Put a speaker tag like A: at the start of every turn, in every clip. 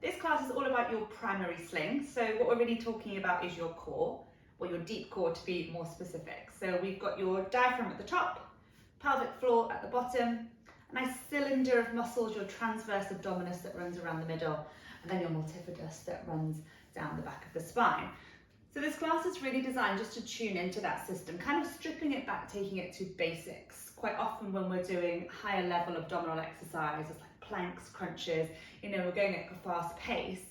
A: This class is all about your primary sling. So what we're really talking about is your core, or your deep core to be more specific. So we've got your diaphragm at the top, pelvic floor at the bottom, a nice cylinder of muscles, your transverse abdominis that runs around the middle, and then your multifidus that runs down the back of the spine. So this class is really designed just to tune into that system, kind of stripping it back, taking it to basics. Quite often when we're doing higher level abdominal exercises like planks, crunches, we're going at a fast pace,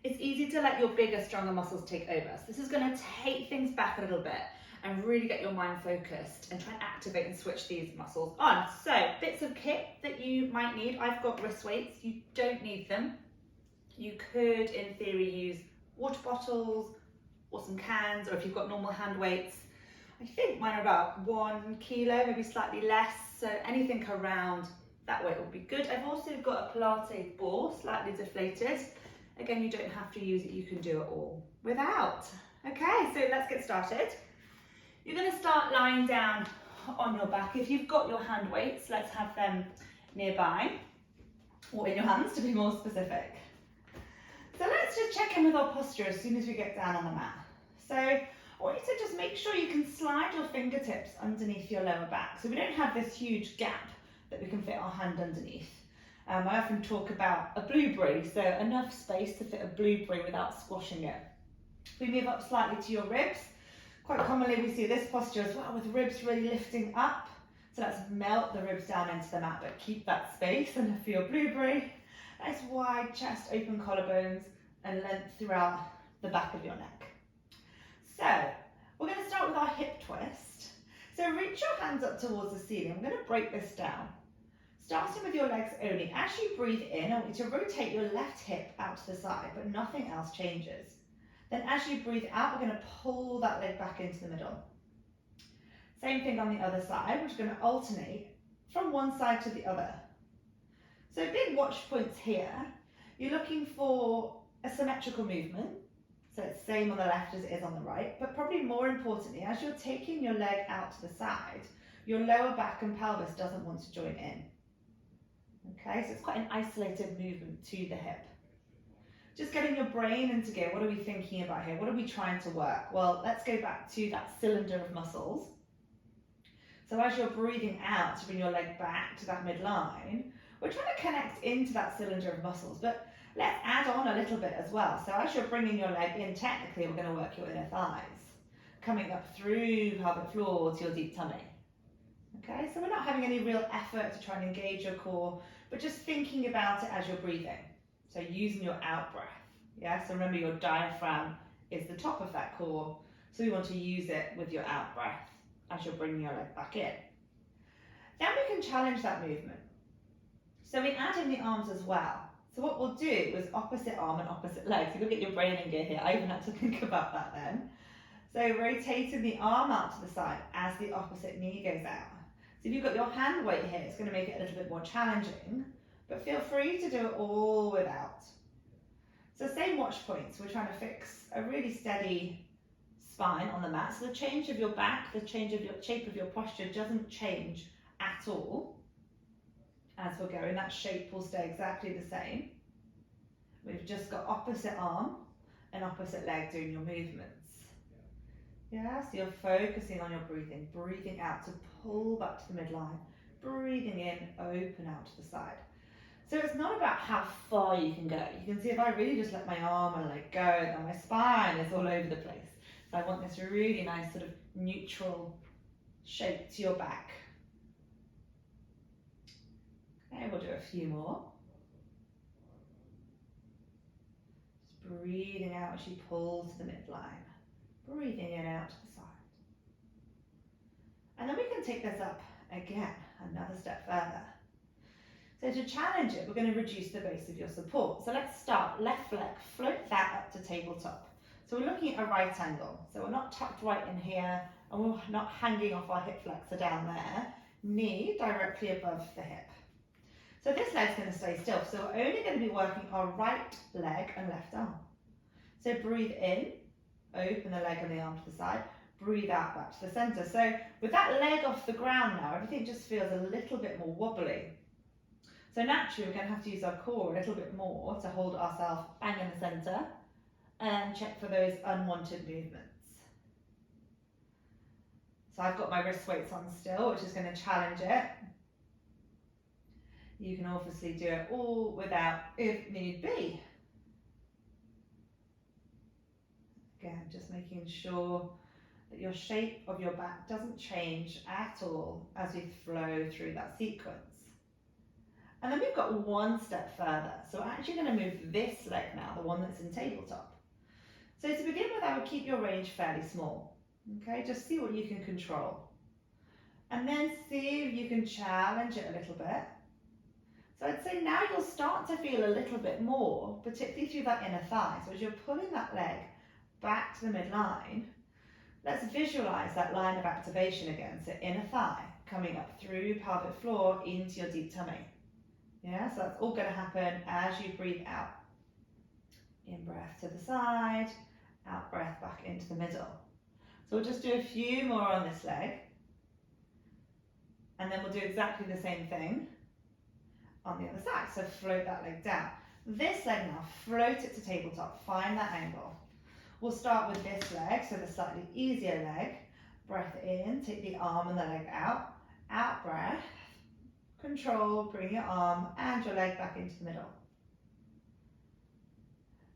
A: it's easy to let your bigger, stronger muscles take over. So this is going to take things back a little bit and really get your mind focused and try and activate and switch these muscles on. So bits of kit that you might need. I've got wrist weights. You don't need them. You could, in theory, use water bottles or some cans, or if you've got normal hand weights. I think mine are about 1 kilo, maybe slightly less. So anything around that weight will be good. I've also got a Pilates ball, slightly deflated. Again, you don't have to use it. You can do it all without. Okay, so let's get started. You're going to start lying down on your back. If you've got your hand weights, let's have them nearby, or in your hands to be more specific. So let's just check in with our posture as soon as we get down on the mat. So I want you to just make sure you can slide your fingertips underneath your lower back, so we don't have this huge gap that we can fit our hand underneath. I often talk about a blueberry, so enough space to fit a blueberry without squashing it. We move up slightly to your ribs. Quite commonly we see this posture as well, with ribs really lifting up. So let's melt the ribs down into the mat, but keep that space. And for your blueberry, nice wide chest, open collarbones, and length throughout the back of your neck. So we're going to start with our hip twist. So reach your hands up towards the ceiling. I'm going to break this down. Starting with your legs only. As you breathe in, I want you to rotate your left hip out to the side, but nothing else changes. Then as you breathe out, we're going to pull that leg back into the middle. Same thing on the other side. We're just going to alternate from one side to the other. So big watch points here. You're looking for a symmetrical movement. So it's the same on the left as it is on the right, but probably more importantly, as you're taking your leg out to the side, your lower back and pelvis doesn't want to join in. Okay, so it's quite an isolated movement to the hip. Just getting your brain into gear. What are we thinking about here? What are we trying to work? Well, let's go back to that cylinder of muscles. So as you're breathing out to bring your leg back to that midline, we're trying to connect into that cylinder of muscles, but let's add on a little bit as well. So as you're bringing your leg in, technically we're going to work your inner thighs, coming up through pelvic floor to your deep tummy. Okay, so we're not having any real effort to try and engage your core, but just thinking about it as you're breathing. So using your out breath. Yeah, so remember your diaphragm is the top of that core, so we want to use it with your out breath as you're bringing your leg back in. Then we can challenge that movement. So we add in the arms as well. So what we'll do is opposite arm and opposite leg. So you'll get your brain in gear here. I even had to think about that then. So rotating the arm out to the side as the opposite knee goes out. So if you've got your hand weight here, it's going to make it a little bit more challenging, but feel free to do it all without. So same watch points. We're trying to fix a really steady spine on the mat. So the change of your back, the change of your shape of your posture doesn't change at all. As we're going, that shape will stay exactly the same. We've just got opposite arm and opposite leg doing your movements. Yeah, so you're focusing on your breathing, breathing out to pull back to the midline, breathing in, open out to the side. So it's not about how far you can go. You can see if I really just let my arm and leg go, then my spine is all over the place. So I want this really nice sort of neutral shape to your back. Okay, we'll do a few more. Just breathing out as you pull to the midline. Breathing in out to the side. And then we can take this up again, another step further. So to challenge it, we're going to reduce the base of your support. So let's start left leg, float that up to tabletop. So we're looking at a right angle. So we're not tucked right in here, and we're not hanging off our hip flexor down there. Knee directly above the hip. So this leg's going to stay still. So we're only going to be working our right leg and left arm. So breathe in, open the leg and the arm to the side. Breathe out back to the center. So with that leg off the ground now, everything just feels a little bit more wobbly. So naturally we're going to have to use our core a little bit more to hold ourselves bang in the centre and check for those unwanted movements. So I've got my wrist weights on still, which is going to challenge it. You can obviously do it all without if need be. Again, just making sure that your shape of your back doesn't change at all as we flow through that sequence. And then we've got one step further. So we're actually going to move this leg now, the one that's in tabletop. So to begin with, I would keep your range fairly small. Okay, just see what you can control. And then see if you can challenge it a little bit. So I'd say now you'll start to feel a little bit more, particularly through that inner thigh. So as you're pulling that leg back to the midline, let's visualize that line of activation again. So inner thigh coming up through pelvic floor into your deep tummy. Yeah, so that's all going to happen as you breathe out. In breath to the side, out breath back into the middle. So we'll just do a few more on this leg. And then we'll do exactly the same thing on the other side. So float that leg down. This leg now, float it to tabletop. Find that angle. We'll start with this leg, so the slightly easier leg. Breath in, take the arm and the leg out. Out breath. Control, bring your arm and your leg back into the middle.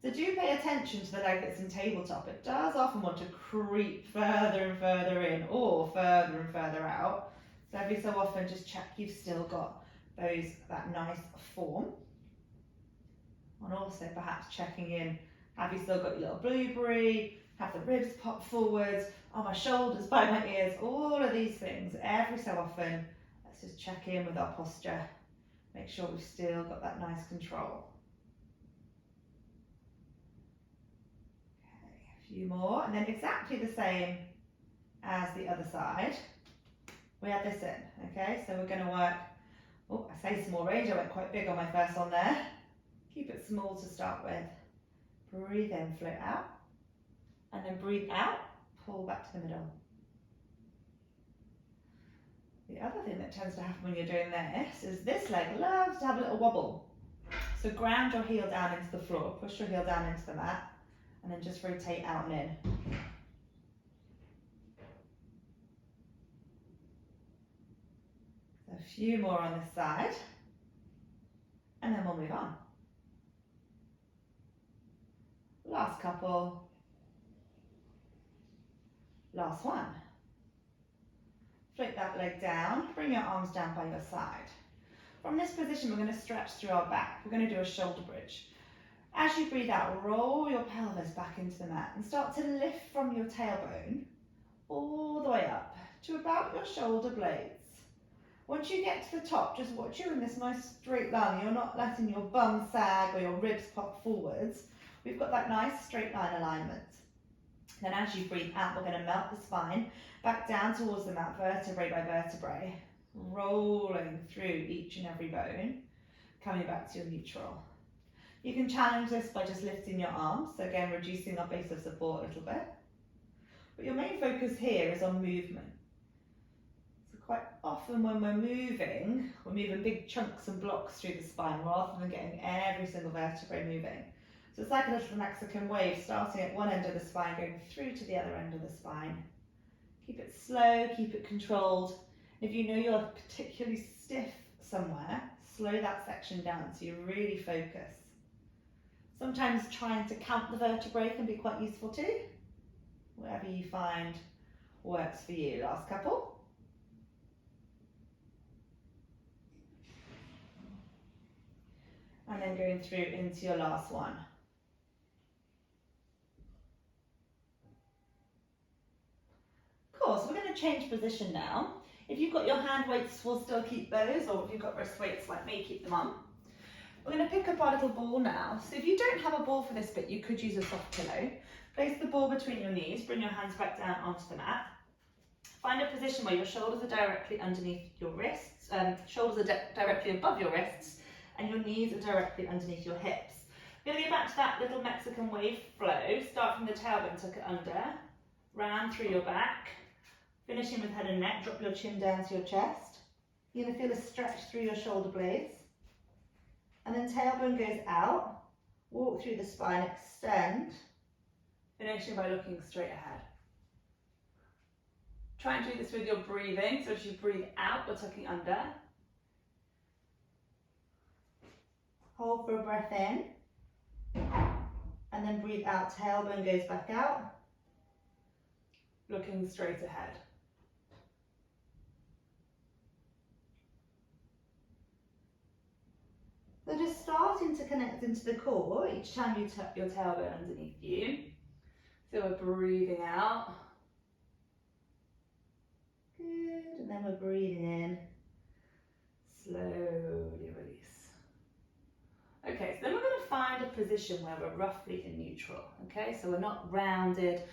A: So do pay attention to the leg that's in tabletop. It does often want to creep further and further in or further and further out. So every so often just check you've still got that nice form. And also perhaps checking in, have you still got your little blueberry, have the ribs pop forwards, are my shoulders by my ears, all of these things. Every so often, let's just check in with our posture. Make sure we've still got that nice control. Okay, a few more, and then exactly the same as the other side. We add this in, okay? So we're going to work, oh, I say small range, I went quite big on my first one there. Keep it small to start with. Breathe in, float out. And then breathe out, pull back to the middle. The other thing that tends to happen when you're doing this is this leg loves to have a little wobble. So ground your heel down into the floor, push your heel down into the mat, and then just rotate out and in. A few more on this side, and then we'll move on. Last couple. Last one. Float that leg down, bring your arms down by your side. From this position, we're going to stretch through our back. We're going to do a shoulder bridge. As you breathe out, roll your pelvis back into the mat and start to lift from your tailbone all the way up to about your shoulder blades. Once you get to the top, just watch you in this nice straight line. You're not letting your bum sag or your ribs pop forwards. We've got that nice straight line alignment. Then as you breathe out, we're going to melt the spine back down towards the mat, vertebrae by vertebrae, rolling through each and every bone, coming back to your neutral. You can challenge this by just lifting your arms, so again, reducing our base of support a little bit. But your main focus here is on movement. Quite often when we're moving big chunks and blocks through the spine rather than getting every single vertebrae moving. So it's like a little Mexican wave, starting at one end of the spine, going through to the other end of the spine. Keep it slow, keep it controlled. If you know you're particularly stiff somewhere, slow that section down so you really focus. Sometimes trying to count the vertebrae can be quite useful too. Whatever you find works for you. Last couple. And then going through into your last one. Cool, so we're going to change position now. If you've got your hand weights, we'll still keep those, or if you've got wrist weights like me, keep them on. We're going to pick up our little ball now. So if you don't have a ball for this bit, you could use a soft pillow. Place the ball between your knees, bring your hands back down onto the mat. Find a position where your shoulders are directly underneath your wrists, shoulders are directly above your wrists, and your knees are directly underneath your hips. We're going to go back to that little Mexican wave flow. Start from the tailbone, tuck it under, round through your back, finishing with head and neck. Drop your chin down to your chest. You're going to feel a stretch through your shoulder blades. And then tailbone goes out, walk through the spine, extend, finishing by looking straight ahead. Try and do this with your breathing, so as you breathe out, we're tucking under. Hold for a breath in, and then breathe out, tailbone goes back out, looking straight ahead. So just starting to connect into the core each time you tuck your tailbone underneath you. So we're breathing out. Good, and then we're breathing in. Slowly release. Okay, so then we're going to find a position where we're roughly in neutral. Okay, so we're not rounded,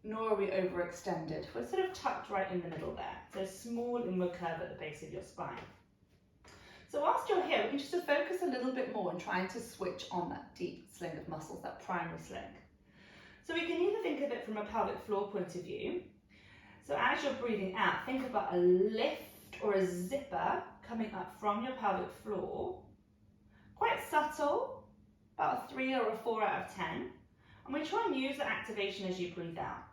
A: nor are we overextended. We're sort of tucked right in the middle there. So a small inward curve at the base of your spine. So whilst you're here, we can just focus a little bit more on trying to switch on that deep sling of muscles, that primary sling. So we can either think of it from a pelvic floor point of view. So as you're breathing out, think about a lift or a zipper coming up from your pelvic floor. Quite subtle, about a 3 or a 4 out of 10. And we try and use the activation as you breathe out.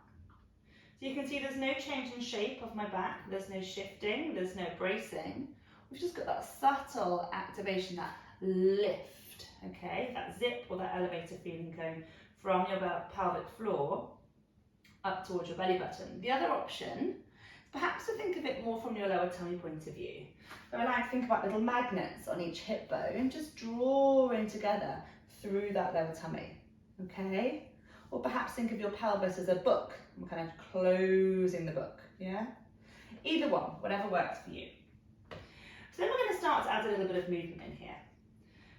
A: So you can see there's no change in shape of my back, there's no shifting, there's no bracing. We've just got that subtle activation, that lift, okay? That zip or that elevator feeling going from your pelvic floor up towards your belly button. The other option is perhaps to think of it more from your lower tummy point of view. So I like to think about little magnets on each hip bone, just drawing together through that lower tummy, okay? Or perhaps think of your pelvis as a book, and kind of closing the book, yeah? Either one, whatever works for you. So then we're going to start to add a little bit of movement in here.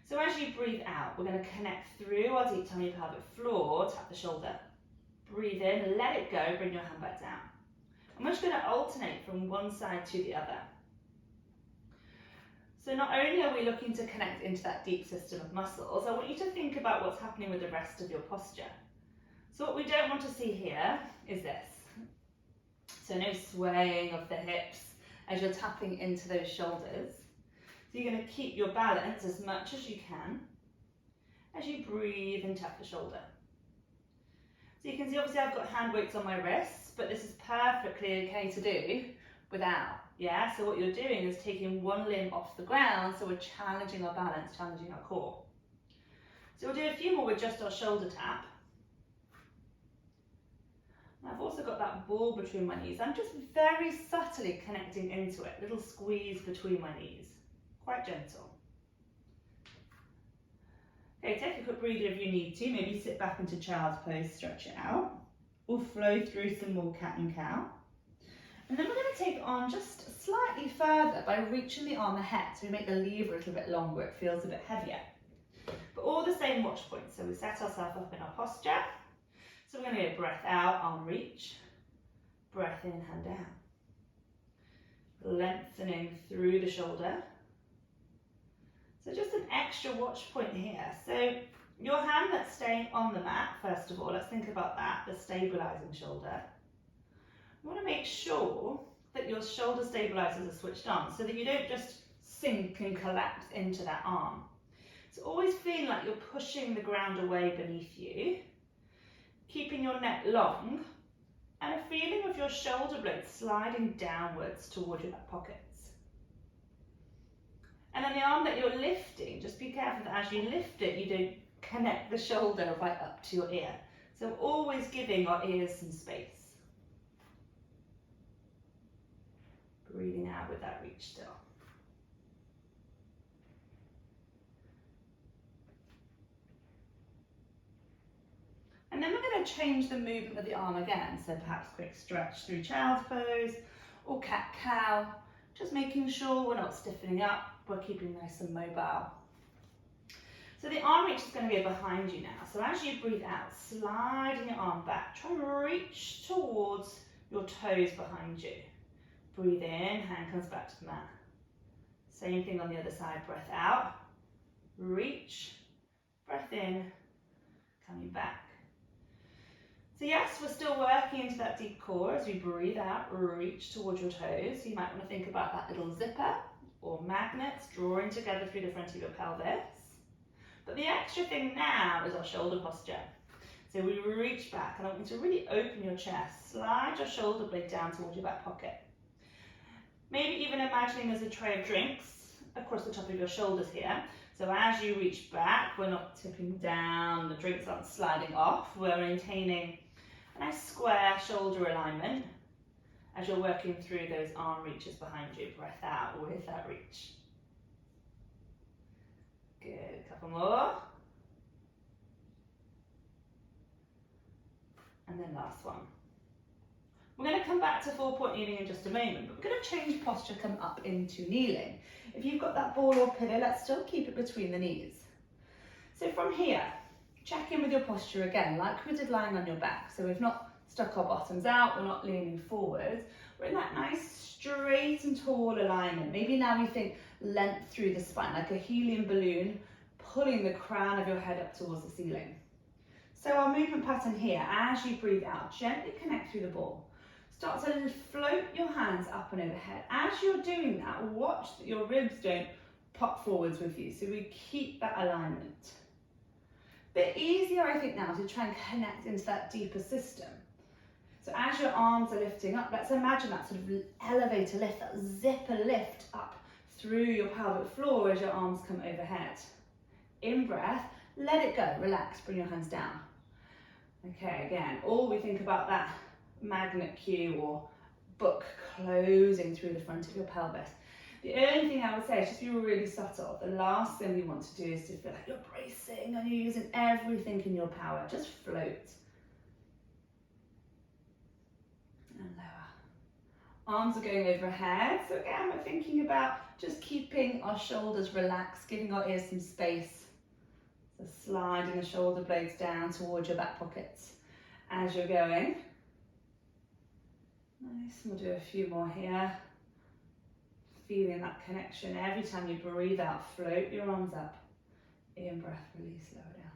A: So as you breathe out, we're going to connect through our deep tummy pelvic floor, tap the shoulder. Breathe in, let it go, bring your hand back down. And we're just going to alternate from one side to the other. So not only are we looking to connect into that deep system of muscles, I want you to think about what's happening with the rest of your posture. So what we don't want to see here is this. So no swaying of the hips as you're tapping into those shoulders. So you're going to keep your balance as much as you can as you breathe and tap the shoulder. So you can see obviously I've got hand weights on my wrists, but this is perfectly okay to do without, yeah? So what you're doing is taking one limb off the ground, so we're challenging our balance, challenging our core. So we'll do a few more with just our shoulder tap. I've also got that ball between my knees. I'm just very subtly connecting into it, little squeeze between my knees, quite gentle. Okay, take a quick breather if you need to, maybe sit back into child's pose, stretch it out, or flow through some more cat and cow. And then we're going to take it on just slightly further by reaching the arm ahead, so we make the lever a little bit longer, it feels a bit heavier. But all the same watch points, so we set ourselves up in our posture. So we're going to go breath out, arm reach, breath in, hand down. Lengthening through the shoulder. So just an extra watch point here. So your hand that's staying on the mat, first of all, let's think about that, the stabilizing shoulder. You want to make sure that your shoulder stabilizers are switched on so that you don't just sink and collapse into that arm. So always feeling like you're pushing the ground away beneath you. Keeping your neck long, and a feeling of your shoulder blades sliding downwards toward your back pockets. And then the arm that you're lifting, just be careful that as you lift it, you don't connect the shoulder right up to your ear. So always giving our ears some space. Breathing out with that reach still. And then we're going to change the movement of the arm again, so perhaps quick stretch through child's pose or cat-cow, just making sure we're not stiffening up, we're keeping nice and mobile. So the arm reach is going to be behind you now, so as you breathe out, sliding your arm back, try and reach towards your toes behind you. Breathe in, hand comes back to the mat. Same thing on the other side, breath out, reach, breath in, coming back. So yes, we're still working into that deep core as we breathe out, reach towards your toes. You might want to think about that little zipper or magnets drawing together through the front of your pelvis. But the extra thing now is our shoulder posture. So we reach back, and I want you to really open your chest, slide your shoulder blade down towards your back pocket. Maybe even imagining there's a tray of drinks across the top of your shoulders here. So as you reach back, we're not tipping down, the drinks aren't sliding off, we're maintaining a nice square shoulder alignment as you're working through those arm reaches behind you. Breath out with that reach. Good, couple more. And then last one. We're going to come back to 4-point kneeling in just a moment, but we're going to change posture, come up into kneeling. If you've got that ball or pillow, let's still keep it between the knees. So from here, check in with your posture again, like we did lying on your back. So we've not stuck our bottoms out, we're not leaning forwards. We're in that nice straight and tall alignment. Maybe now we think length through the spine, like a helium balloon, pulling the crown of your head up towards the ceiling. So our movement pattern here, as you breathe out, gently connect through the ball. Start to float your hands up and overhead. As you're doing that, watch that your ribs don't pop forwards with you. So we keep that alignment. Bit easier, I think, now to try and connect into that deeper system. So as your arms are lifting up, let's imagine that sort of elevator lift, that zipper lift up through your pelvic floor as your arms come overhead. In breath, let it go, relax, bring your hands down. Okay, again, or we think about that magnet cue or book closing through the front of your pelvis. The only thing I would say is just be really subtle. The last thing we want to do is to feel like you're bracing and you're using everything in your power. Just float. And lower. Arms are going overhead. So again, we're thinking about just keeping our shoulders relaxed, giving our ears some space. So sliding the shoulder blades down towards your back pockets as you're going. Nice, we'll do a few more here. Feeling that connection. Every time you breathe out, float your arms up. In breath, release, lower down.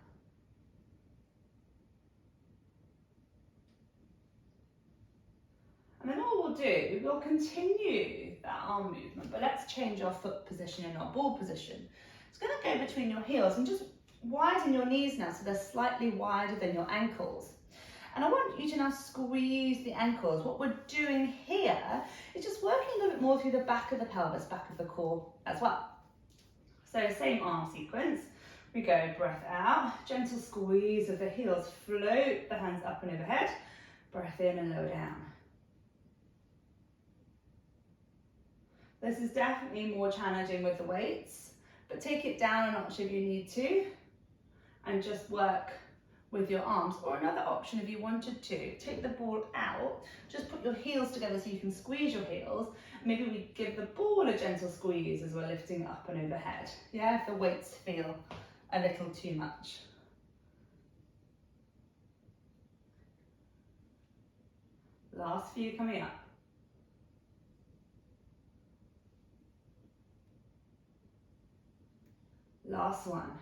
A: And then all we'll do, we'll continue that arm movement, but let's change our foot position and our ball position. It's going to go between your heels and just widen your knees now so they're slightly wider than your ankles. And I want you to now squeeze the ankles. What we're doing here is just working a little bit more through the back of the pelvis, back of the core as well. So same arm sequence. We go breath out, gentle squeeze of the heels, float the hands up and overhead, breath in and lower down. This is definitely more challenging with the weights, but take it down a notch if you need to, and just work with your arms. Or another option, if you wanted to, take the ball out, just put your heels together so you can squeeze your heels. Maybe we give the ball a gentle squeeze as we're lifting up and overhead. Yeah, if the weights feel a little too much. Last few coming up. Last one.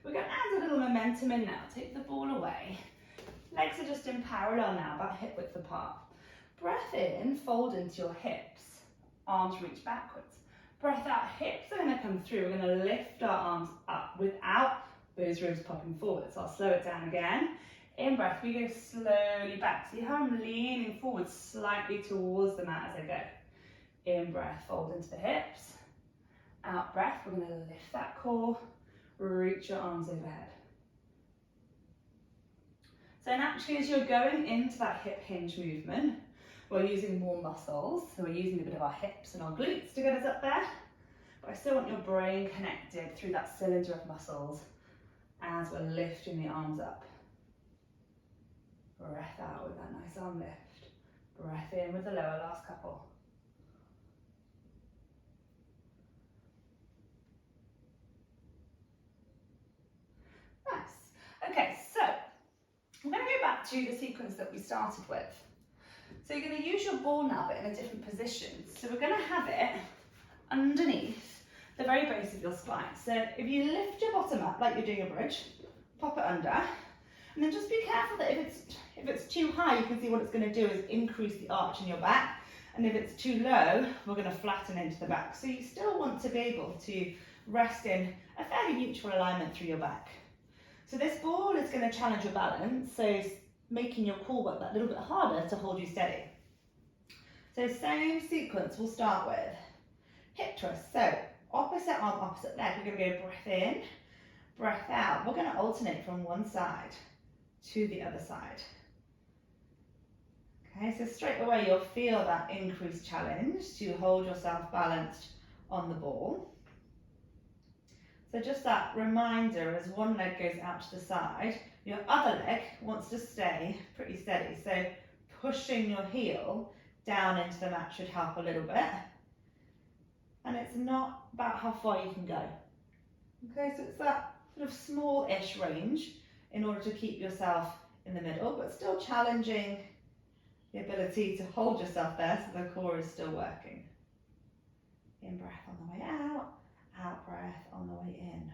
A: We're going to add a little momentum in now. Take the ball away. Legs are just in parallel now, about hip width apart. Breath in, fold into your hips. Arms reach backwards. Breath out, hips are going to come through. We're going to lift our arms up without those ribs popping forward. So I'll slow it down again. In breath, we go slowly back. See how I'm leaning forward slightly towards the mat as I go. In breath, fold into the hips. Out breath, we're going to lift that core. Reach your arms overhead. So naturally, as you're going into that hip hinge movement, we're using more muscles. So we're using a bit of our hips and our glutes to get us up there. But I still want your brain connected through that cylinder of muscles as we're lifting the arms up. Breath out with that nice arm lift. Breath in with the lower, last couple. Okay, so I'm going to go back to the sequence that we started with. So you're going to use your ball now, but in a different position. So we're going to have it underneath the very base of your spine. So if you lift your bottom up like you're doing a bridge, pop it under, and then just be careful that if it's too high, you can see what it's going to do is increase the arch in your back. And if it's too low, we're going to flatten into the back. So you still want to be able to rest in a fairly neutral alignment through your back. So this ball is going to challenge your balance, so making your core work that little bit harder to hold you steady. So same sequence we'll start with. Hip twist, so opposite arm, opposite leg. We're going to go breath in, breath out. We're going to alternate from one side to the other side. Okay, so straight away you'll feel that increased challenge to hold yourself balanced on the ball. So just that reminder, as one leg goes out to the side, your other leg wants to stay pretty steady. So pushing your heel down into the mat should help a little bit. And it's not about how far you can go. Okay, so it's that sort of small-ish range in order to keep yourself in the middle, but still challenging the ability to hold yourself there so the core is still working. In breath on the way out, out breath on the way in.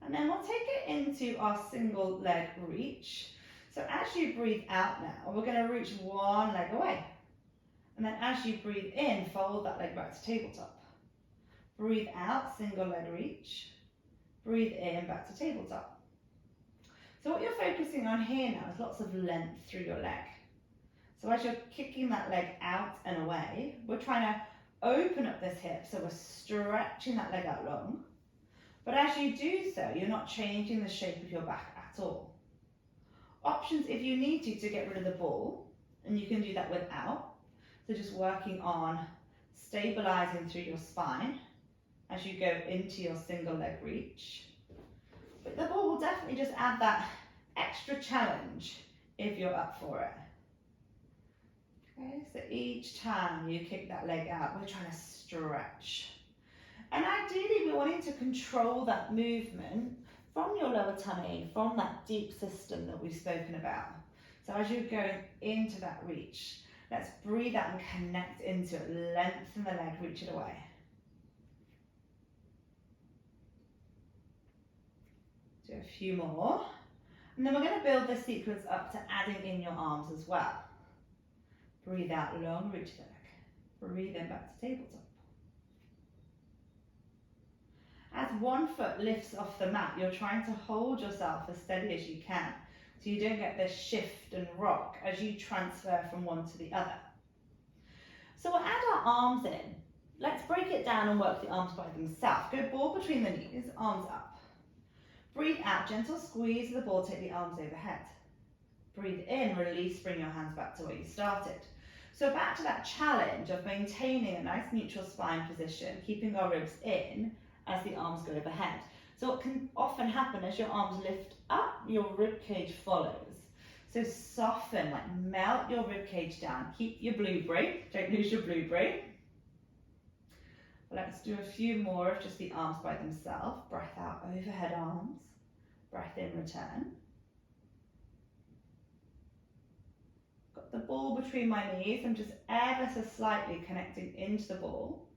A: And then we'll take it into our single leg reach. So as you breathe out now, we're going to reach one leg away. And then as you breathe in, fold that leg back to tabletop. Breathe out, single leg reach. Breathe in, back to tabletop. So what you're focusing on here now is lots of length through your leg. So as you're kicking that leg out and away, we're trying to open up this hip, so we're stretching that leg out long. But as you do so, you're not changing the shape of your back at all. Options if you need to get rid of the ball, and you can do that without. So just working on stabilizing through your spine as you go into your single leg reach. But the ball will definitely just add that extra challenge if you're up for it. Okay, so each time you kick that leg out, we're trying to stretch. And ideally, we're wanting to control that movement from your lower tummy, from that deep system that we've spoken about. So as you're going into that reach, let's breathe out and connect into it. Lengthen the leg, reach it away. Do a few more. And then we're going to build this sequence up to adding in your arms as well. Breathe out long, reach the leg. Breathe in, back to tabletop. As one foot lifts off the mat, you're trying to hold yourself as steady as you can, so you don't get this shift and rock as you transfer from one to the other. So we'll add our arms in. Let's break it down and work the arms by themselves. Go ball between the knees, arms up. Breathe out, gentle squeeze of the ball, take the arms overhead. Breathe in, release, bring your hands back to where you started. So back to that challenge of maintaining a nice neutral spine position, keeping our ribs in as the arms go overhead. So what can often happen as your arms lift up, your rib cage follows. So soften, like melt your rib cage down. Keep your blue brain, don't lose your blue brain. Let's do a few more of just the arms by themselves. Breath out, overhead arms. Breath in, return. Got the ball between my knees. I'm just ever so slightly connecting into the ball.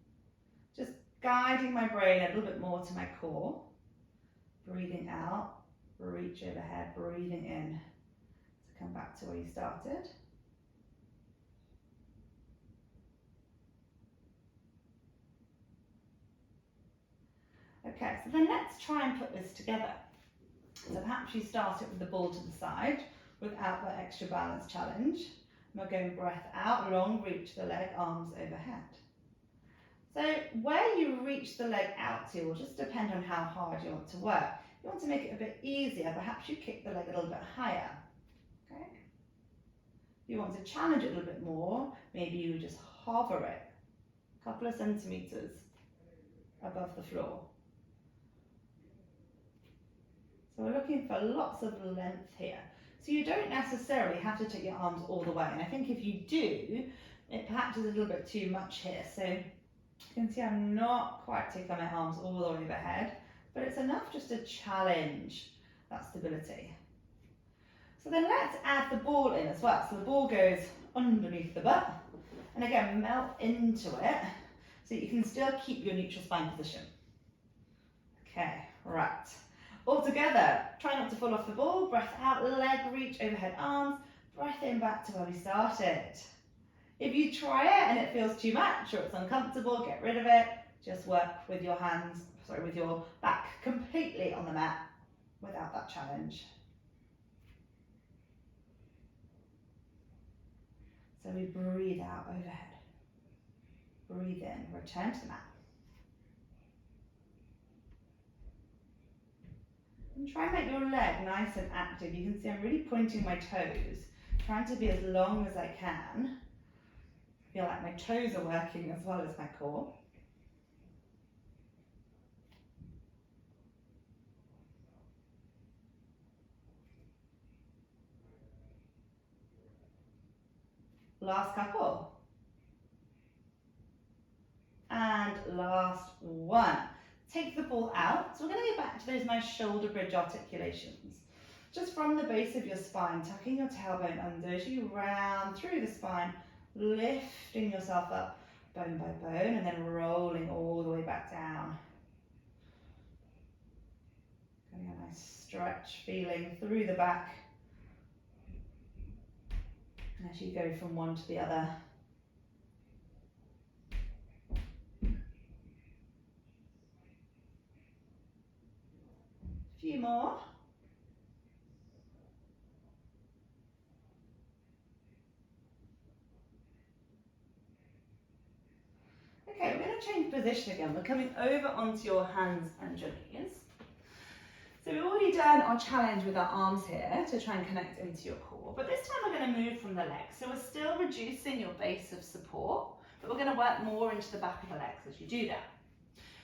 A: Just guiding my brain a little bit more to my core. Breathing out, reach overhead, breathing in to come back to where you started. Okay, so then let's try and put this together. So perhaps you start it with the ball to the side without that extra balance challenge. And we're going breath out, long reach the leg, arms overhead. So where you reach the leg out to will just depend on how hard you want to work. If you want to make it a bit easier, perhaps you kick the leg a little bit higher. Okay. If you want to challenge it a little bit more, maybe you just hover it a couple of centimeters above the floor. So we're looking for lots of length here. So you don't necessarily have to take your arms all the way. And I think if you do, it perhaps is a little bit too much here. So you can see I'm not quite taking my arms all the way overhead, but it's enough just to challenge that stability. So then let's add the ball in as well. So the ball goes underneath the butt, and again, melt into it so you can still keep your neutral spine position. Okay, right. All together. Try not to fall off the ball. Breath out, leg reach, overhead arms. Breath in back to where we started. If you try it and it feels too much or it's uncomfortable, get rid of it. Just work with your hands, with your back completely on the mat without that challenge. So we breathe out overhead. Breathe in, return to the mat. And try and make your leg nice and active. You can see I'm really pointing my toes, trying to be as long as I can. Feel like my toes are working as well as my core. Last couple. And last one. Take the ball out. So we're going to go back to those nice shoulder bridge articulations. Just from the base of your spine, tucking your tailbone under as you round through the spine, lifting yourself up bone by bone and then rolling all the way back down. Getting a nice stretch feeling through the back. And as you go from one to the other. A few more. Okay, we're going to change position again. We're coming over onto your hands and your knees. So we've already done our challenge with our arms here to try and connect into your core, but this time we're going to move from the legs. So we're still reducing your base of support, but we're going to work more into the back of the legs as you do that.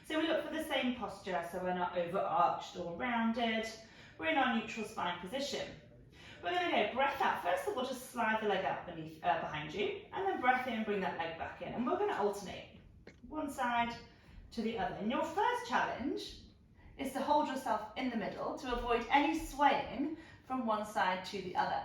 A: So we look for the same posture, so we're not overarched or rounded. We're in our neutral spine position. We're going to go breath out. First of all, just slide the leg out behind you, and then breath in, bring that leg back in, and we're going to alternate one side to the other. And your first challenge is to hold yourself in the middle to avoid any swaying from one side to the other.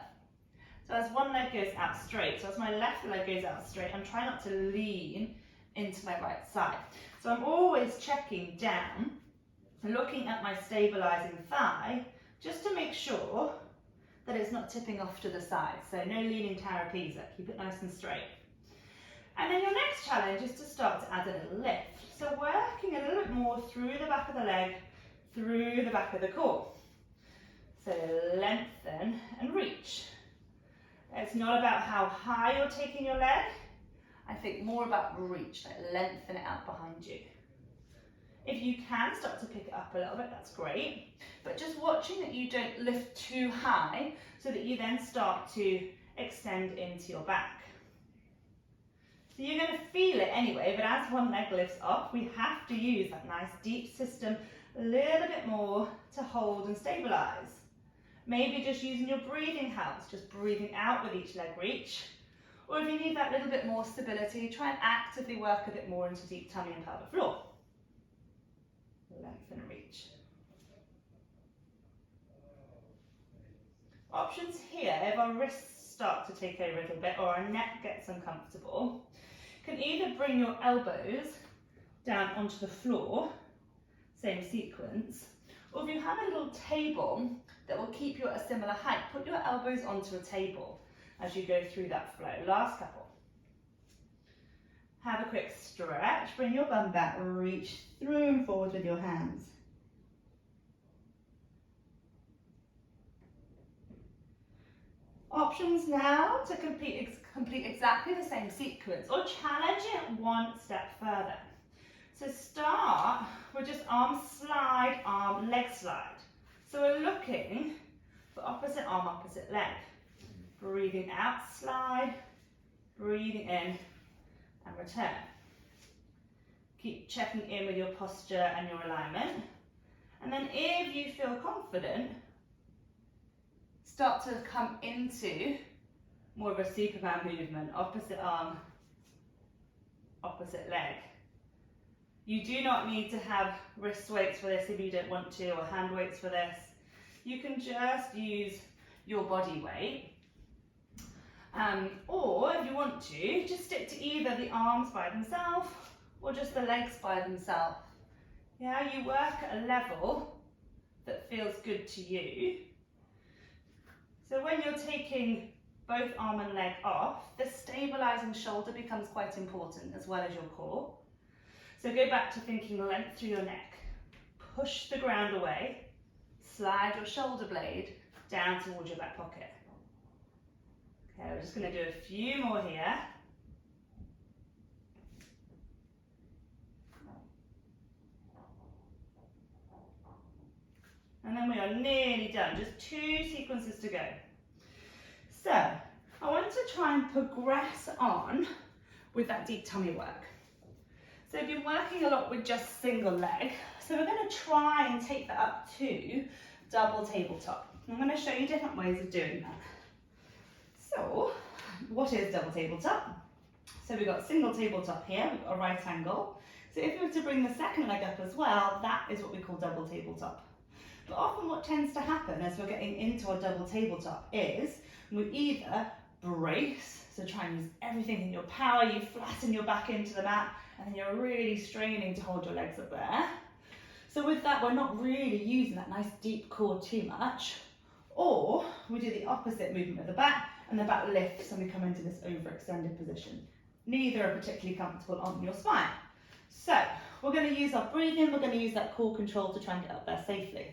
A: So as one leg goes out straight, so as my left leg goes out straight, I'm trying not to lean into my right side. So I'm always checking down, looking at my stabilizing thigh, just to make sure that it's not tipping off to the side. So no leaning terapeza, keep it nice and straight. And then your next challenge is to start to add a little lift. So working a little bit more through the back of the leg, through the back of the core. So lengthen and reach. It's not about how high you're taking your leg. I think more about reach, like lengthen it out behind you. If you can start to pick it up a little bit, that's great. But just watching that you don't lift too high so that you then start to extend into your back. So you're going to feel it anyway, but as one leg lifts up, we have to use that nice deep system a little bit more to hold and stabilize. Maybe just using your breathing helps, just breathing out with each leg reach. Or if you need that little bit more stability, try and actively work a bit more into deep tummy and pelvic floor. Lengthen and reach. Options here, if our wrists start to take over a little bit or our neck gets uncomfortable, can either bring your elbows down onto the floor, same sequence, or if you have a little table that will keep you at a similar height, put your elbows onto a table as you go through that flow. Last couple. Have a quick stretch, bring your bum back, reach through and forward with your hands. Options now to complete exactly the same sequence or challenge it one step further. So start with just arm slide, arm leg slide. So we're looking for opposite arm, opposite leg. Breathing out, slide, breathing in and return. Keep checking in with your posture and your alignment. And then if you feel confident, start to come into more of a Superman movement, opposite arm, opposite leg. You do not need to have wrist weights for this if you don't want to, or hand weights for this. You can just use your body weight. Or if you want to, just stick to either the arms by themselves or just the legs by themselves. Yeah, you work at a level that feels good to you. So when you're taking both arm and leg off, the stabilizing shoulder becomes quite important as well as your core. So go back to thinking length through your neck. Push the ground away, slide your shoulder blade down towards your back pocket. Okay, we're just going to do a few more here. And then we are nearly done, just 2 sequences to go. So, I want to try and progress on with that deep tummy work. So we've been working a lot with just single leg, so we're going to try and take that up to double tabletop. I'm going to show you different ways of doing that. So, what is double tabletop? So we've got single tabletop here, we've got a right angle. So if we were to bring the second leg up as well, that is what we call double tabletop. But often what tends to happen as we're getting into a double tabletop is we either brace, so try and use everything in your power, you flatten your back into the mat, and then you're really straining to hold your legs up there. So with that, we're not really using that nice deep core too much. Or we do the opposite movement with the back, and the back lifts and we come into this overextended position. Neither are particularly comfortable on your spine. So we're going to use our breathing, we're going to use that core control to try and get up there safely.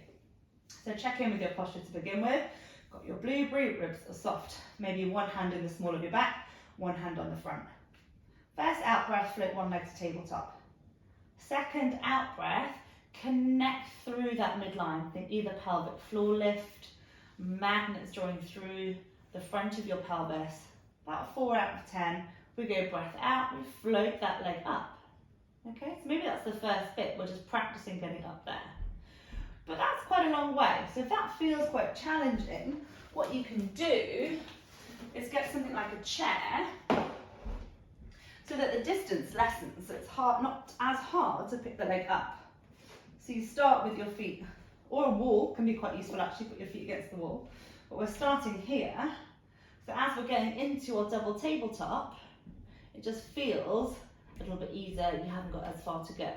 A: So check in with your posture to begin with. Got your blue ribs are soft. Maybe one hand in the small of your back, one hand on the front. First out breath, float one leg to tabletop. Second out breath, connect through that midline. Think either pelvic floor lift, magnets drawing through the front of your pelvis. About 4 out of 10. We go breath out, we float that leg up. Okay, so maybe that's the first bit. We're just practicing getting up there. But that's quite a long way. So if that feels quite challenging, what you can do is get something like a chair so that the distance lessens. So it's not as hard to pick the leg up. So you start with your feet, or a wall can be quite useful actually, put your feet against the wall. But we're starting here. So as we're getting into our double tabletop, it just feels a little bit easier, you haven't got as far to go.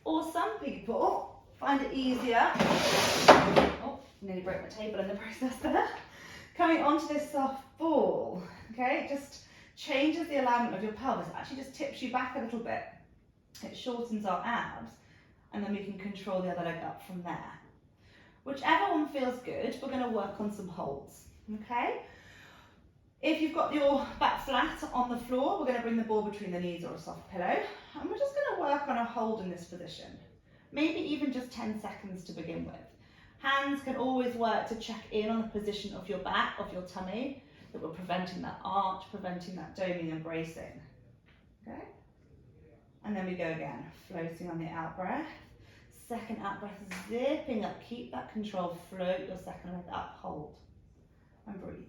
A: Or some people find it easier, oh, nearly broke my table in the process there, coming onto this soft ball, okay? It just changes the alignment of your pelvis, it actually just tips you back a little bit. It shortens our abs, and then we can control the other leg up from there. Whichever one feels good, we're going to work on some holds, okay? If you've got your back flat on the floor, we're going to bring the ball between the knees or a soft pillow, and we're just going to work on a hold in this position. Maybe even just 10 seconds to begin with. Hands can always work to check in on the position of your back, of your tummy, that we're preventing that arch, preventing that doming and bracing. Okay? And then we go again, floating on the out breath. Second out breath, zipping up, keep that control, float your second leg up, hold, and breathe.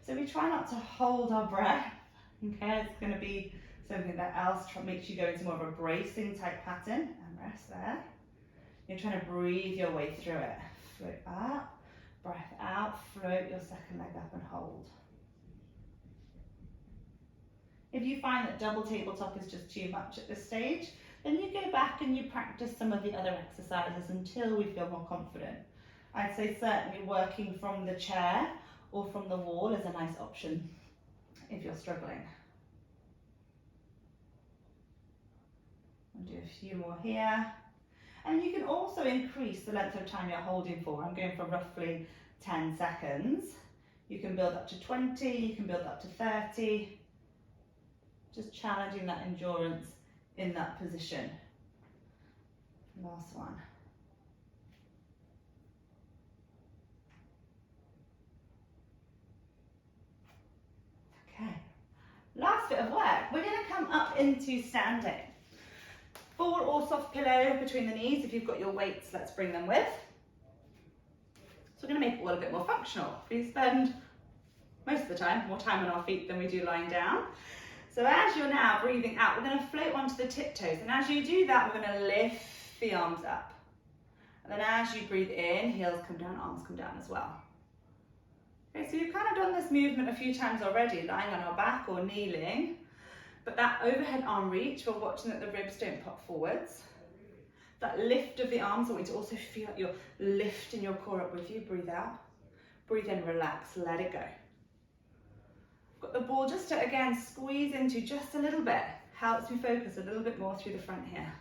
A: So we try not to hold our breath, okay? It's going to be something that else makes you go into more of a bracing type pattern, and rest there. You're trying to breathe your way through it. Float up, breath out, float your second leg up and hold. If you find that double tabletop is just too much at this stage, then you go back and you practice some of the other exercises until we feel more confident. I'd say certainly working from the chair or from the wall is a nice option if you're struggling. I'll do a few more here. And you can also increase the length of time you're holding for. I'm going for roughly 10 seconds. You can build up to 20, you can build up to 30. Just challenging that endurance in that position. Last one. Okay, last bit of work. We're going to come up into standing. Ball or soft pillow between the knees. If you've got your weights, let's bring them with. So we're going to make it all a bit more functional. We spend most of the time more time on our feet than we do lying down. So as you're now breathing out, we're going to float onto the tiptoes. And as you do that, we're going to lift the arms up. And then as you breathe in, heels come down, arms come down as well. Okay, so you've kind of done this movement a few times already, lying on our back or kneeling. But that overhead arm reach, we're watching that the ribs don't pop forwards. that lift of the arms. I want you to also feel like you're lifting your core up with you. Breathe out. Breathe in, relax, let it go. Got the ball just to, again, squeeze into just a little bit. Helps me focus a little bit more through the front here.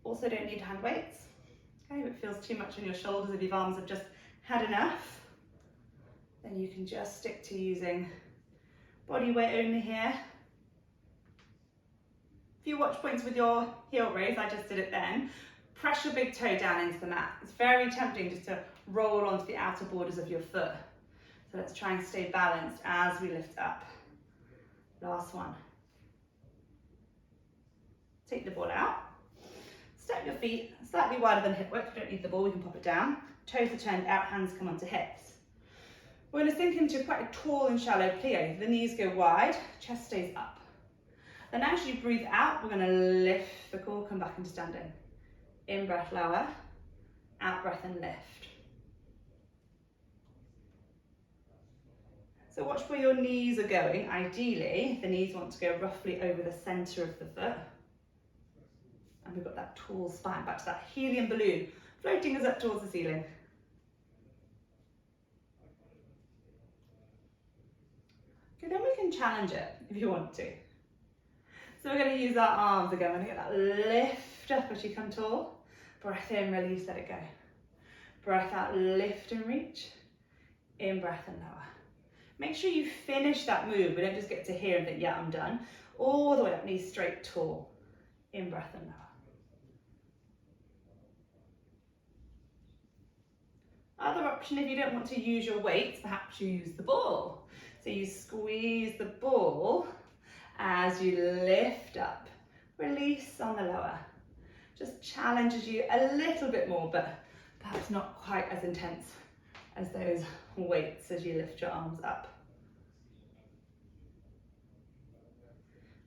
A: Also don't need hand weights. Okay, if it feels too much on your shoulders, if your arms have just had enough, then you can just stick to using body weight only here. A few watch points with your heel raise, I just did it then. Press your big toe down into the mat. It's very tempting just to roll onto the outer borders of your foot. So let's try and stay balanced as we lift up. Last one. Take the ball out. Step your feet slightly wider than hip width. We don't need the ball, we can pop it down. Toes are turned out, hands come onto hips. We're going to sink into quite a tall and shallow plie. The knees go wide, chest stays up. Then as you breathe out, we're going to lift the core, come back into standing. In breath, lower. Out breath and lift. So watch where your knees are going. Ideally, the knees want to go roughly over the centre of the foot. And we've got that tall spine, back to that helium balloon, floating us up towards the ceiling. Okay, then we can challenge it if you want to. So we're going to use our arms again. We're going to get that lift up as you come tall. Breath in, release, let it go. Breath out, lift and reach. In breath and lower. Make sure you finish that move. We don't just get to here and think, yeah, I'm done. All the way up, knees straight, tall. In breath and lower. Other option, if you don't want to use your weights, perhaps you use the ball. So you squeeze the ball as you lift up. Release on the lower. Just challenges you a little bit more, but perhaps not quite as intense as those weights as you lift your arms up.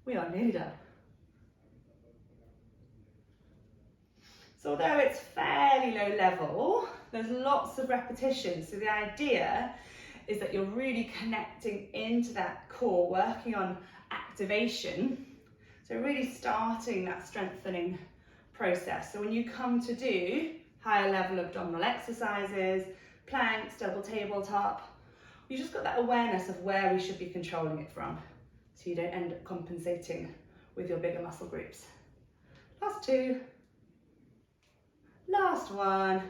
A: We are nearly done. So although it's fairly low level, there's lots of repetitions. So the idea is that you're really connecting into that core, working on activation. So really starting that strengthening process. So when you come to do higher level abdominal exercises, planks, double tabletop, you just got that awareness of where we should be controlling it from. So you don't end up compensating with your bigger muscle groups. Last two. Last one.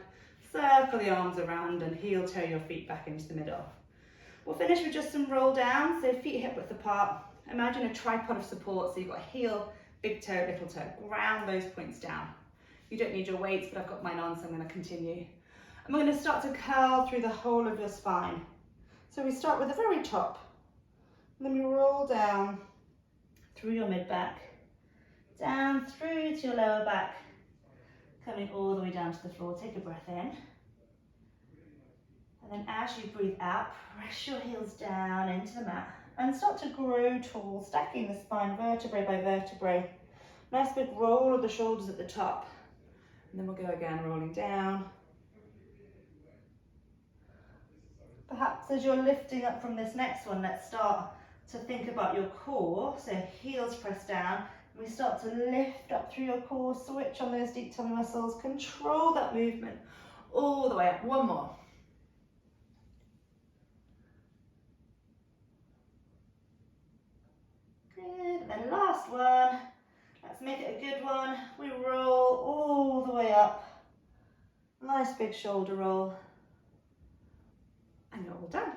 A: Circle the arms around and heel toe your feet back into the middle. We'll finish with just some roll down. So feet hip width apart. Imagine a tripod of support. So you've got heel, big toe, little toe. Ground those points down. You don't need your weights, but I've got mine on, so I'm going to continue. And we're going to start to curl through the whole of your spine. So we start with the very top. And then we roll down through your mid-back, down through to your lower back, coming all the way down to the floor. Take a breath in. And then as you breathe out, press your heels down into the mat and start to grow tall, stacking the spine vertebrae by vertebrae. Nice big roll of the shoulders at the top. And then we'll go again, rolling down. Perhaps as you're lifting up from this next one, let's start to think about your core. So heels press down. We start to lift up through your core, switch on those deep tummy muscles, control that movement all the way up. One more. Good, and then last one. Let's make it a good one. We roll all the way up. Nice big shoulder roll. And you're all done.